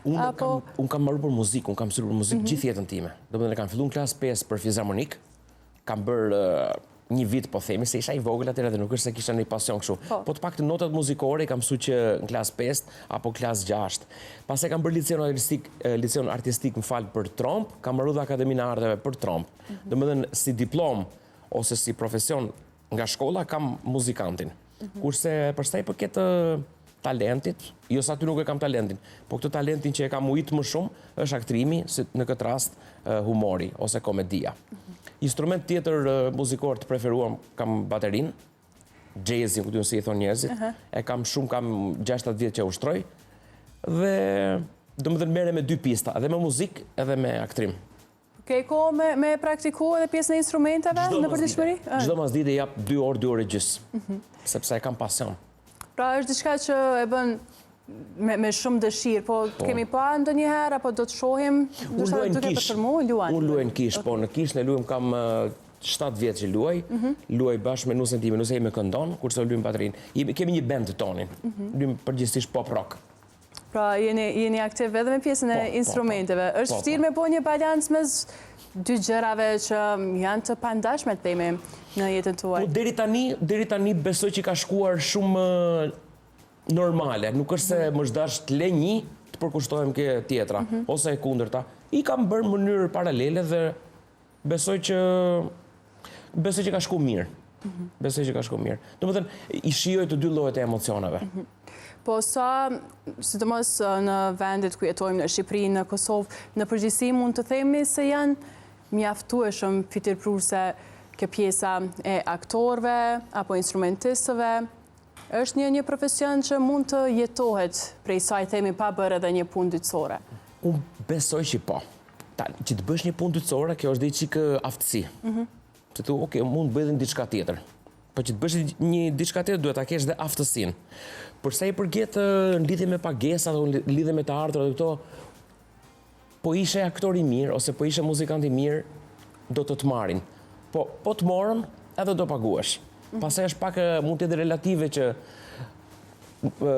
Unë kam marrë për muzikë, unë kam mësuar për muzikë gjithë jetën time. Domethënë kam filluar në klasë 5 për fizharmonik, kam bërë një vit po themi se isha i vogël atëherë dhe nuk është se kisha një pasion kështu. Po të paktën notat muzikore kam mësuar që në klasë 5 apo klasë 6. Pastaj kam bërë liceun artistik për tromp, kam marrë dhe Akademinë e Arteve për tromp. Domethënë si diplomë ose si profesion nga shkolla kam muzikantin. Kurse përsa i përket talentit, jo sa ty nuk e kam talentin, po këtë talentin që e kam uitë më shumë është aktrimi, në këtë rast humori ose komedia. Instrument tjetër muzikor të preferuar kam baterin, jazzin, ku si i thonë njerëzit, e kam 6-7 vjet që ushtroj, dhe domethënë merrem me dy pista, edhe me muzikë edhe me aktrim. Ke kohë me praktiku edhe pjesën e instrumenteve në përditshmëri? Çdo masdite jap 2 orë, 2 orë gjys, sepse e kam pasion. Pra është diçka që e bën me shumë dëshirë, po kemi pa ndonjëherë apo do të shohim ndoshta duke performu, luan? Unë luaj në kish, po në kish ne luajm kam 7 vjet që luaj bashkë me nusën time, nuse me këndon, kurse luajm baterin. Kemi një band të tonin, luajm përgjithsisht pop rock. Pra jeni aktiv edhe me pjesën e instrumenteve. Është vështirë me bo një balancë mes dy gjërave që janë të pandashme të themi në jetën tuaj? Po deri tani besoj që ka shkuar shumë normale, nuk është se më zhdash të le një të përkushtohem ke tjetra, ose e kundërta. I kam bërë në mënyrë paralele dhe besoj që ka shku mirë. Besoj që ka shku mirë. Domethënë, i shijoj të dy llojet e emocioneve. Po sa, sidomos në vendet ku jetojmë në Shqipëri, në Kosovë, në përgjithësi mund të themi se janë mjaftueshëm fytyrpruese kjo pjesa e aktorëve apo instrumentistëve. Është një profesion që mund të jetohet prej saj themi pa bërë edhe një punë dytësore? Unë besoj që po. Që të bësh një punë dytësore, kjo është dhe qikë aftësi. Që të oke, mund të bëjë dhe një diçka tjetër. Po që të bësh një diçka tjetër, duhet ta kesh dhe aftësin. Përsa i përket në lidhje me pagesat, në lidhje me të ardhur dhe këto, po ishe aktor i mirë, ose po ishe muzikant i mirë, do të marrin. Po të morën, edhe do paguash. Pastaj është pak mund të jetë relative që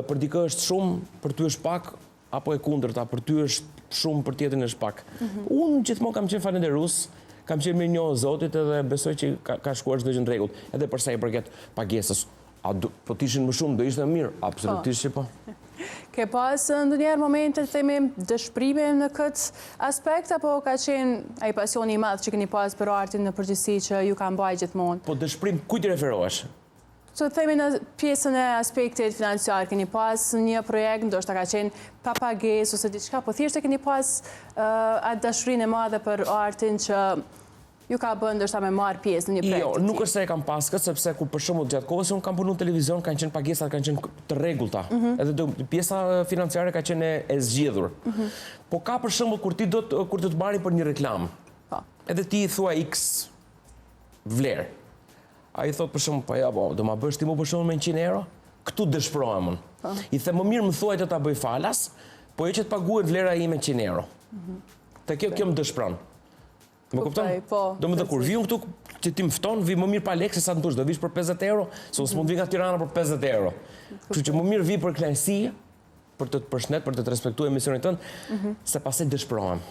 për dikë është shumë, për ty është pak, apo e kundërta, për ty është shumë, për tjetrin është pak. Unë gjithmonë kam qenë falenderues, kam qenë mirënjohës Zotit edhe besoj që ka shkuar çdo gjë në rregull, edhe përsa i përket pagesës. Po të ishin më shumë, do ishte mirë, absolutisht që po. Ke pas ndonjëherë momente të themi dëshpërime në këtë aspekt, apo ka qenë ai pasioni i madh që keni pas për artin në përgjithësi që ju ka mbajtur gjithmonë? Po dëshpërim, kujt i referohesh? So të themi në pjesën e aspektit financiar, keni pas një projekt, ndoshta ka qenë pa pagesë ose diçka, po thjesht e keni pas atë dashurinë e madhe për artin që ju ka bën ndoshta me marr pjesë në një projekt? Jo, nuk është se e kam pas këtë, sepse kur për shembull gjatë kohës unë kam punuar në televizion, kanë qenë pagesat, kanë qenë të rregullta. Edhe pjesa financiare ka qenë e zgjedhur. Po ka për shembull kur të marrin për një reklam. Edhe ti i thua X vlerë. Ai thot për shembull, po ja, do ma bësh ti më për shembull me 100 euro? Këtu dëshpërohem unë. I them më mirë më thuaj të ta bëj falas, po jo që të paguhet vlera ime 100 euro. Te kjo më dëshpëron. Më kupton? Do më dhe kur vijun këtu që ti më fton, vi më mirë pa lekë se sa të dush, do vish për 50 euro, se ose mund vi nga Tirana për 50 euro. Kështu që më mirë vi për kënaqësi, për të përshëndet, për të respektuar emisionin tënd, se pastaj dëshpërohem.